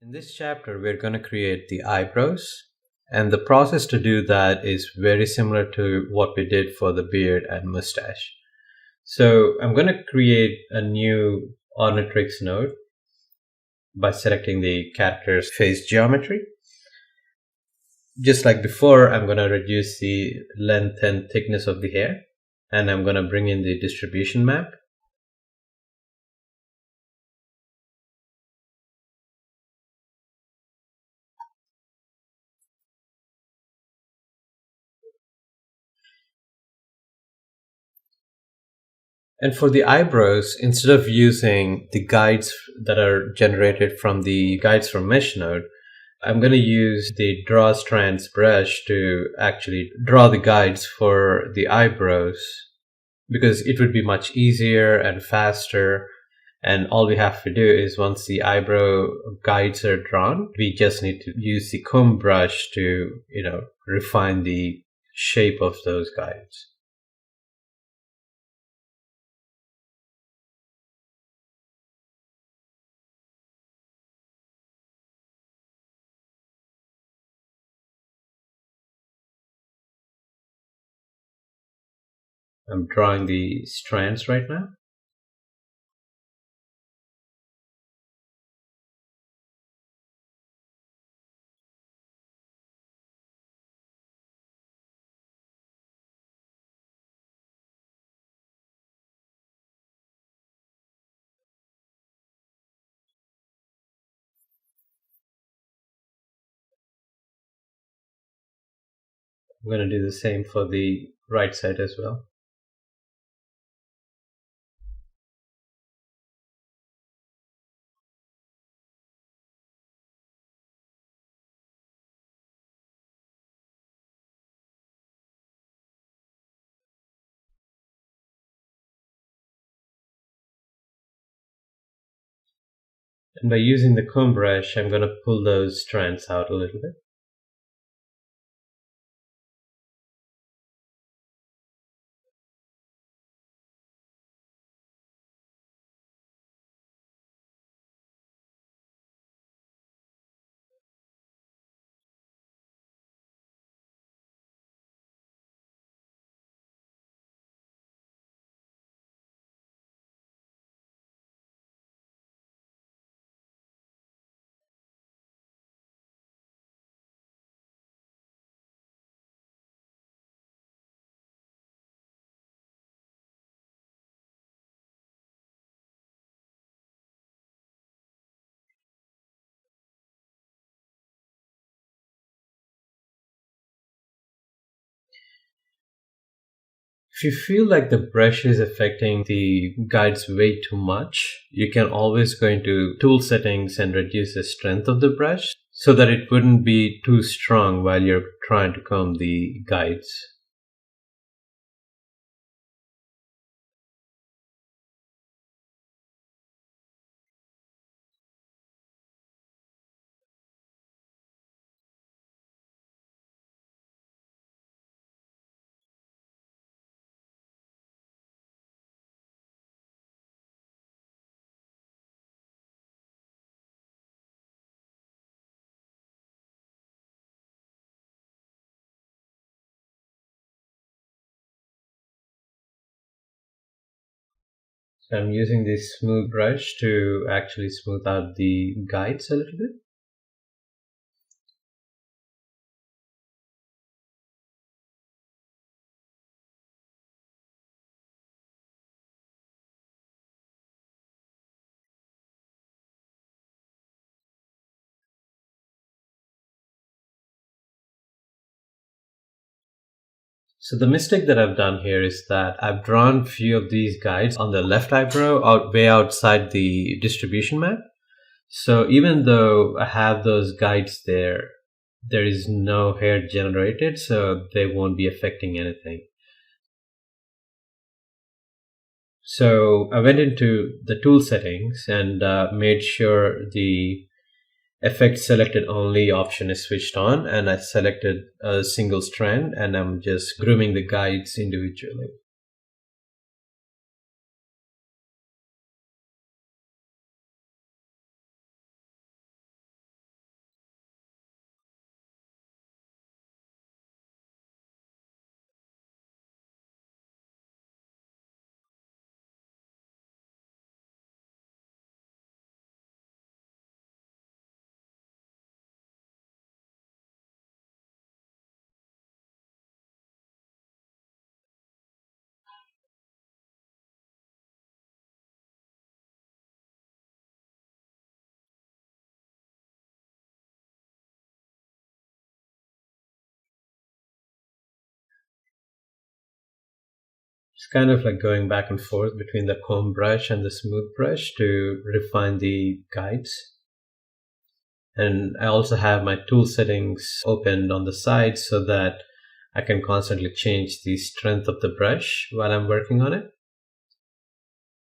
In this chapter, we're going to create the eyebrows, and the process to do that is very similar to what we did for the beard and mustache. So I'm going to create a new Ornatrix node by selecting the character's face geometry. Just like before, I'm going to reduce the length and thickness of the hair, and I'm going to bring in the distribution map. And for the eyebrows, instead of using the guides that are generated from the guides from mesh node, I'm going to use the draw strands brush to actually draw the guides for the eyebrows, because it would be much easier and faster. And all we have to do is, once the eyebrow guides are drawn, we just need to use the comb brush to, refine the shape of those guides. I'm drawing the strands right now. I'm going to do the same for the right side as well. And by using the comb brush, I'm going to pull those strands out a little bit. If you feel like the brush is affecting the guides way too much, you can always go into tool settings and reduce the strength of the brush so that it wouldn't be too strong while you're trying to comb the guides. So I'm using this smooth brush to actually smooth out the guides a little bit. So the mistake that I've done here is that I've drawn few of these guides on the left eyebrow way outside the distribution map. So even though I have those guides there, there is no hair generated, so they won't be affecting anything. So I went into the tool settings and made sure the effect selected only option is switched on, and I selected a single strand, and I'm just grooming the guides individually. It's kind of like going back and forth between the comb brush and the smooth brush to refine the guides. And I also have my tool settings opened on the side so that I can constantly change the strength of the brush while I'm working on it.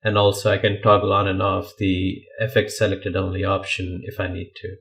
And also I can toggle on and off the effect selected only option if I need to.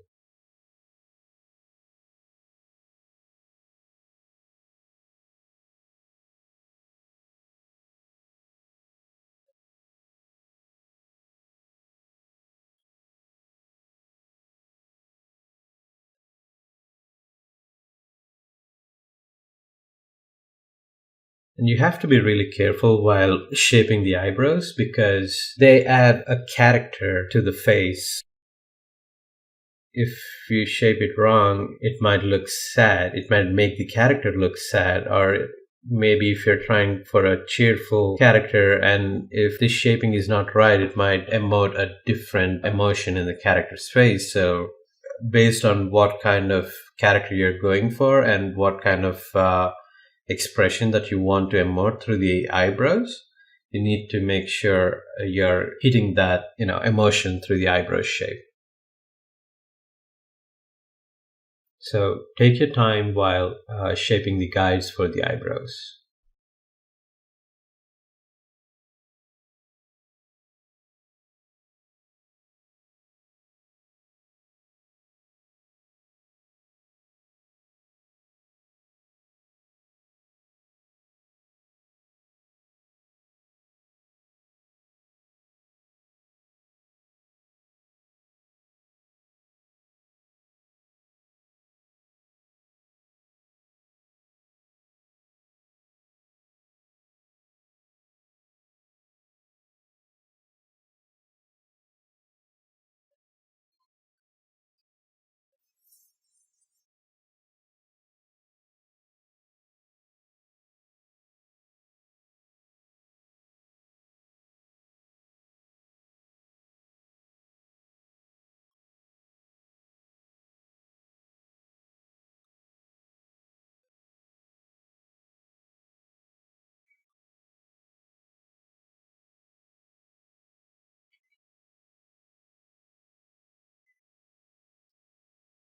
And you have to be really careful while shaping the eyebrows because they add a character to the face. If you shape it wrong, it might look sad. It might make the character look sad. Or maybe if you're trying for a cheerful character and if the shaping is not right, it might emote a different emotion in the character's face. So, based on what kind of character you're going for and what kind of expression that you want to emote through the eyebrows, you need to make sure you're hitting that emotion through the eyebrow shape. So take your time while shaping the guides for the eyebrows.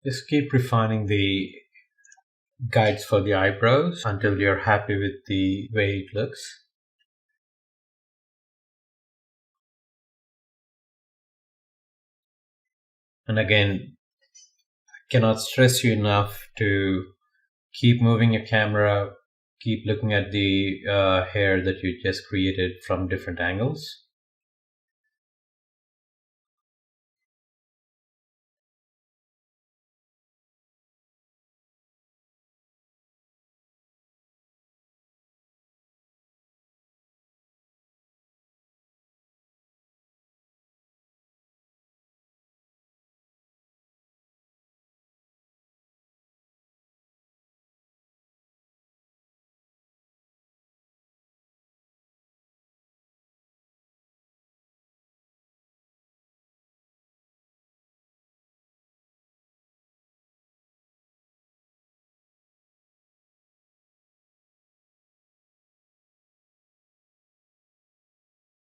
Just keep refining the guides for the eyebrows until you're happy with the way it looks. And again, cannot stress you enough to keep moving your camera, keep looking at the hair that you just created from different angles.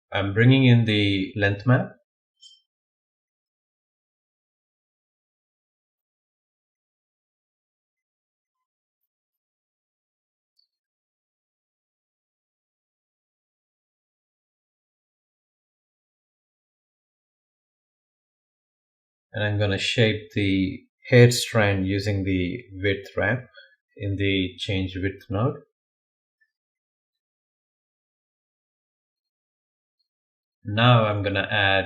I'm bringing in the length map, and I'm going to shape the hair strand using the width ramp in the change width node. Now I'm going to add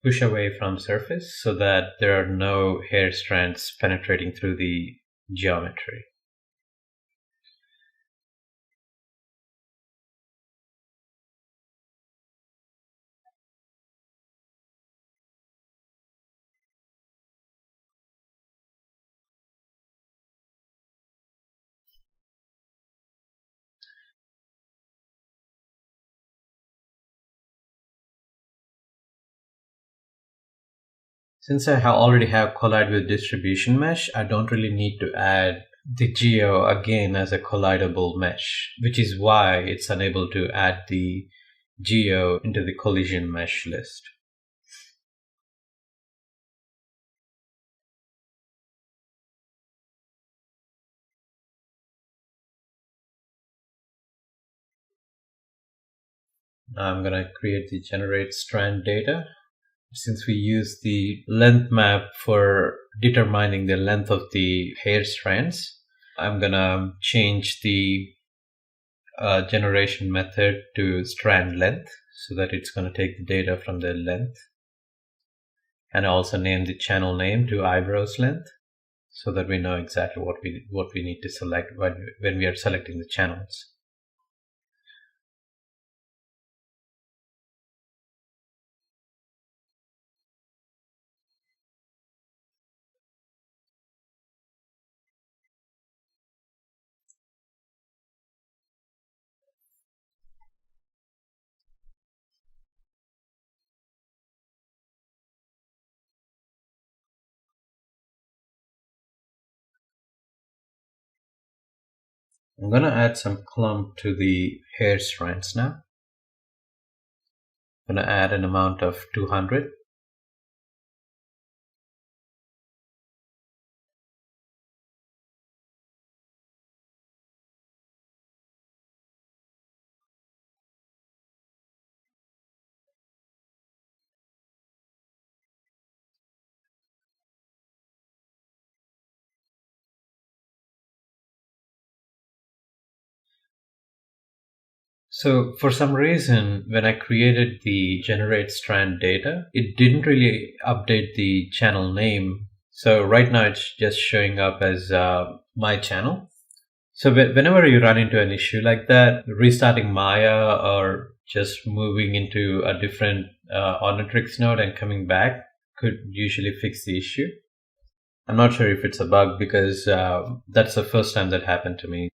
push away from surface so that there are no hair strands penetrating through the geometry. Since I already have collide with distribution mesh, I don't really need to add the geo again as a collidable mesh, which is why it's unable to add the geo into the collision mesh list. Now I'm going to create the generate strand data. Since we use the length map for determining the length of the hair strands, I'm going to change the generation method to strand length so that it's going to take the data from the length, and also name the channel name to eyebrows length so that we know exactly what we need to select when we are selecting the channels. I'm going to add some clump to the hair strands now. I'm going to add an amount of 200. So for some reason, when I created the generate strand data, it didn't really update the channel name. So right now it's just showing up as my channel. So whenever you run into an issue like that, restarting Maya or just moving into a different Omnitrix node and coming back could usually fix the issue. I'm not sure if it's a bug because that's the first time that happened to me.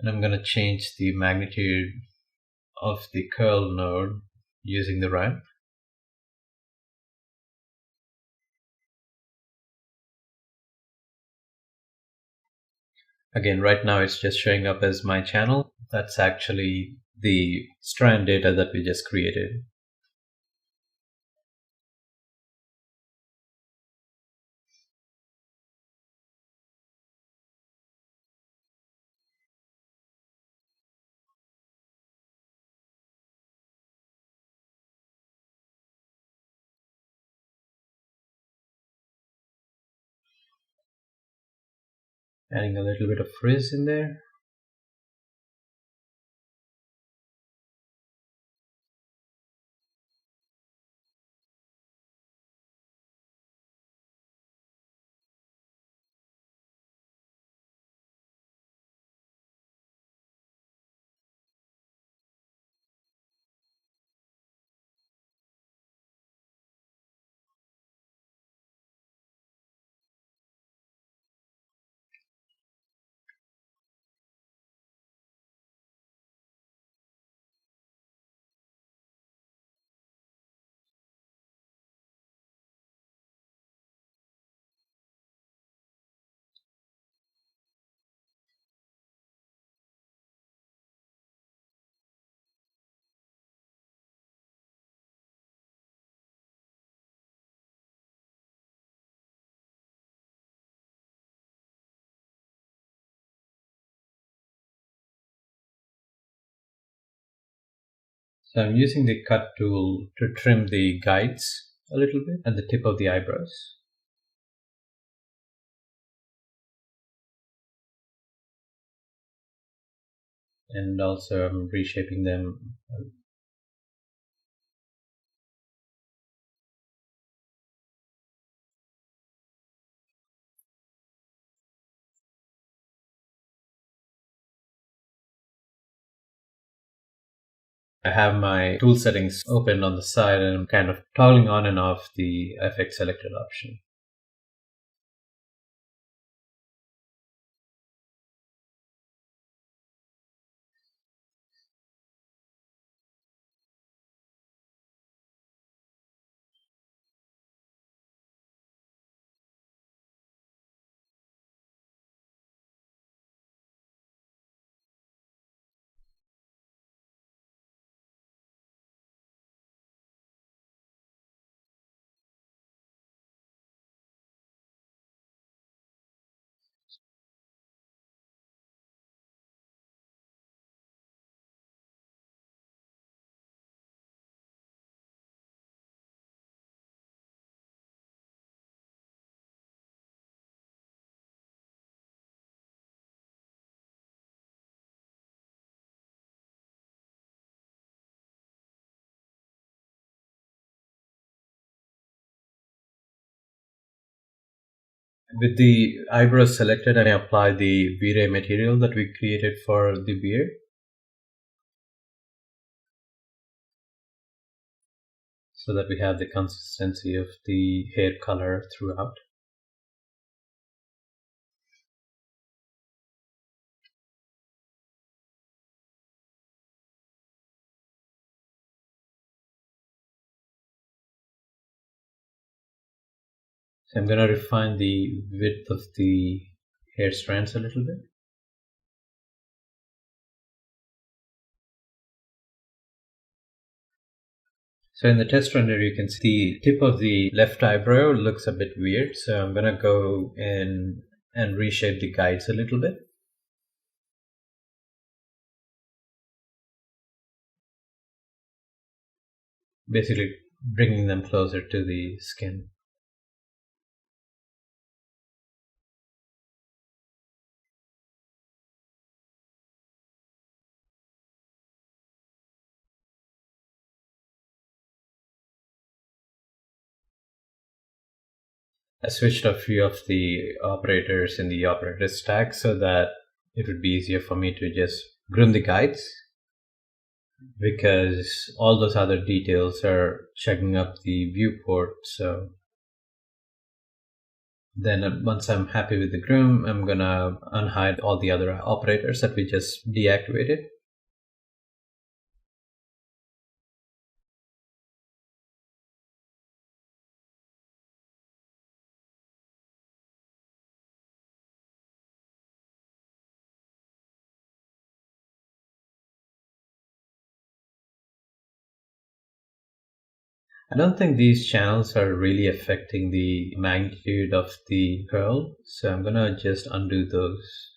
And I'm going to change the magnitude of the curl node using the ramp. Again, right now it's just showing up as my channel. That's actually the strand data that we just created. Adding a little bit of frizz in there. So I'm using the cut tool to trim the guides a little bit at the tip of the eyebrows. And also I'm reshaping them. I have my tool settings open on the side and I'm kind of toggling on and off the FX selected option. With the eyebrows selected, I apply the V-Ray material that we created for the beard. So that we have the consistency of the hair color throughout. So I'm going to refine the width of the hair strands a little bit. So in the test render, you can see the tip of the left eyebrow looks a bit weird. So I'm going to go in and reshape the guides a little bit. Basically bringing them closer to the skin. I switched a few of the operators in the operator stack so that it would be easier for me to just groom the guides, because all those other details are checking up the viewport. So then once I'm happy with the groom, I'm gonna unhide all the other operators that we just deactivated. I don't think these channels are really affecting the magnitude of the curl, so I'm gonna just undo those.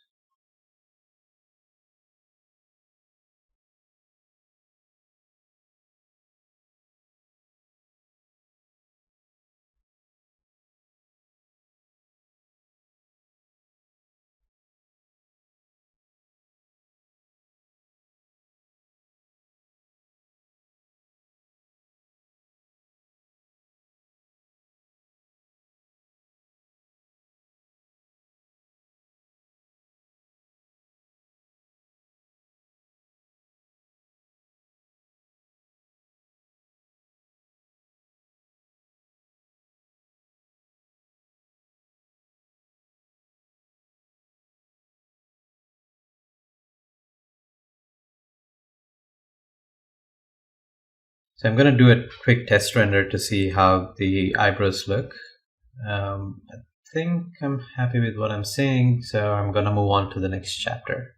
So I'm gonna do a quick test render to see how the eyebrows look. I think I'm happy with what I'm seeing, so I'm gonna move on to the next chapter.